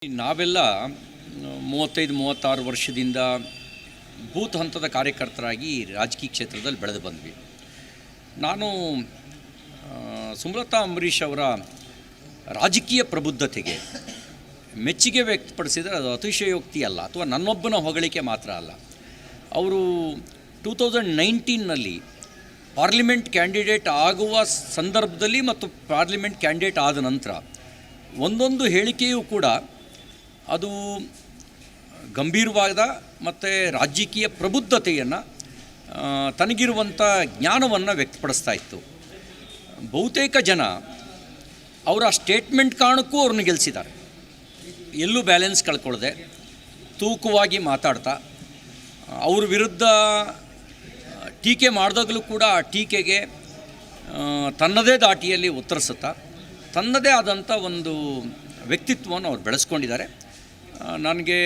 ನಾವೆಲ್ಲ 35-36 ವರ್ಷದಿಂದ ಬೂತ್ ಹಂತದ ಕಾರ್ಯಕರ್ತರಾಗಿ ರಾಜಕೀಯ ಕ್ಷೇತ್ರದಲ್ಲಿ ಬೆಳೆದು ಬಂದ್ವಿ. ನಾನು ಸುಮಲತಾ ಅಂಬರೀಷ್ ಅವರ ರಾಜಕೀಯ ಪ್ರಬುದ್ಧತೆಗೆ ಮೆಚ್ಚುಗೆ ವ್ಯಕ್ತಪಡಿಸಿದರೆ ಅದು ಅತಿಶಯೋಕ್ತಿ ಅಲ್ಲ, ಅಥವಾ ನನ್ನೊಬ್ಬನ ಹೊಗಳಿಕೆ ಮಾತ್ರ ಅಲ್ಲ. ಅವರು 2019ನಲ್ಲಿ ಪಾರ್ಲಿಮೆಂಟ್ ಕ್ಯಾಂಡಿಡೇಟ್ ಆಗುವ ಸಂದರ್ಭದಲ್ಲಿ ಮತ್ತು ಪಾರ್ಲಿಮೆಂಟ್ ಕ್ಯಾಂಡಿಡೇಟ್ ಆದ ನಂತರ ಒಂದೊಂದು ಹೇಳಿಕೆಯೂ ಕೂಡ ಅದು ಗಂಭೀರವಾದ ಮತ್ತು ರಾಜಕೀಯ ಪ್ರಬುದ್ಧತೆಯನ್ನು ತನಗಿರುವಂಥ ಜ್ಞಾನವನ್ನು ವ್ಯಕ್ತಪಡಿಸ್ತಾ ಇತ್ತು. ಬಹುತೇಕ ಜನ ಅವರ ಸ್ಟೇಟ್ಮೆಂಟ್ ಕಾರಣಕ್ಕೂ ಅವ್ರನ್ನ ಗೆಲ್ಲಿಸಿದ್ದಾರೆ. ಎಲ್ಲೂ ಬ್ಯಾಲೆನ್ಸ್ ಕಳ್ಕೊಳ್ಳದೆ ತೂಕವಾಗಿ ಮಾತಾಡ್ತಾ ಅವ್ರ ವಿರುದ್ಧ ಟೀಕೆ ಮಾಡಿದಾಗಲೂ ಕೂಡ ಆ ಟೀಕೆಗೆ ತನ್ನದೇ ದಾಟಿಯಲ್ಲಿ ಉತ್ತರಿಸುತ್ತಾ ತನ್ನದೇ ಆದಂಥ ಒಂದು ವ್ಯಕ್ತಿತ್ವವನ್ನು ಅವ್ರು ಬೆಳೆಸ್ಕೊಂಡಿದ್ದಾರೆ. ನನಗೆ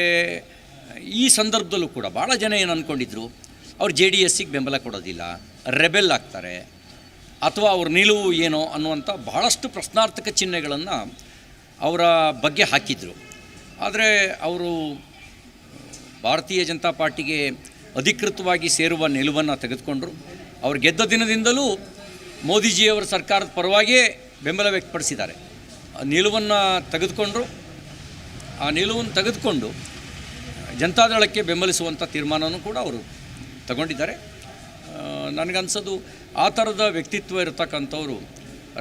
ಈ ಸಂದರ್ಭದಲ್ಲೂ ಕೂಡ ಭಾಳ ಜನ ಏನು ಅಂದ್ಕೊಂಡಿದ್ರು, ಅವ್ರು JDSಗೆ ಬೆಂಬಲ ಕೊಡೋದಿಲ್ಲ, ರೆಬೆಲ್ ಆಗ್ತಾರೆ, ಅಥವಾ ಅವ್ರ ನಿಲುವು ಏನೋ ಅನ್ನುವಂಥ ಬಹಳಷ್ಟು ಪ್ರಶ್ನಾರ್ಥಕ ಚಿಹ್ನೆಗಳನ್ನು ಅವರ ಬಗ್ಗೆ ಹಾಕಿದರು. ಆದರೆ ಅವರು ಭಾರತೀಯ ಜನತಾ ಪಾರ್ಟಿಗೆ ಅಧಿಕೃತವಾಗಿ ಸೇರುವ ನಿಲುವನ್ನು ತೆಗೆದುಕೊಂಡರು. ಅವ್ರು ಗೆದ್ದ ದಿನದಿಂದಲೂ ಮೋದಿಜಿಯವರ ಸರ್ಕಾರದ ಪರವಾಗಿಯೇ ಬೆಂಬಲ ವ್ಯಕ್ತಪಡಿಸಿದ್ದಾರೆ. ನಿಲುವನ್ನು ತೆಗೆದುಕೊಂಡರು. ಆ ನಿಲುವನ್ನು ತೆಗೆದುಕೊಂಡು ಜನತಾದಳಕ್ಕೆ ಬೆಂಬಲಿಸುವಂಥ ತೀರ್ಮಾನವೂ ಕೂಡ ಅವರು ತಗೊಂಡಿದ್ದಾರೆ. ನನಗನ್ಸೋದು ಆ ಥರದ ವ್ಯಕ್ತಿತ್ವ ಇರತಕ್ಕಂಥವರು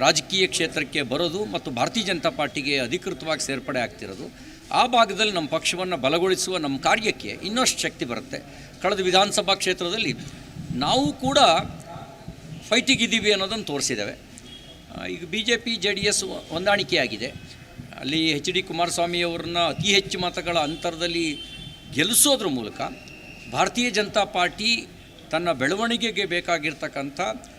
ರಾಜಕೀಯ ಕ್ಷೇತ್ರಕ್ಕೆ ಬರೋದು ಮತ್ತು ಭಾರತೀಯ ಜನತಾ ಪಾರ್ಟಿಗೆ ಅಧಿಕೃತವಾಗಿ ಸೇರ್ಪಡೆ ಆಗ್ತಿರೋದು ಆ ಭಾಗದಲ್ಲಿ ನಮ್ಮ ಪಕ್ಷವನ್ನು ಬಲಗೊಳಿಸುವ ನಮ್ಮ ಕಾರ್ಯಕ್ಕೆ ಇನ್ನಷ್ಟು ಶಕ್ತಿ ಬರುತ್ತೆ. ಕಳೆದ ವಿಧಾನಸಭಾ ಕ್ಷೇತ್ರದಲ್ಲಿ ನಾವು ಕೂಡ ಫೈಟಿಗಿದ್ದೀವಿ ಅನ್ನೋದನ್ನು ತೋರಿಸಿದ್ದೇವೆ. ಈಗ BJP JDS ಹೊಂದಾಣಿಕೆಯಾಗಿದೆ. ಅಲ್ಲಿ HD ಕುಮಾರಸ್ವಾಮಿಯವ್ರನ್ನ ಅತಿ ಹೆಚ್ಚು ಮತಗಳ ಅಂತರದಲ್ಲಿ ಗೆಲ್ಲಿಸೋದ್ರ ಮೂಲಕ ಭಾರತೀಯ ಜನತಾ ಪಾರ್ಟಿ ತನ್ನ ಬೆಳವಣಿಗೆಗೆ ಬೇಕಾಗಿರ್ತಕ್ಕಂಥ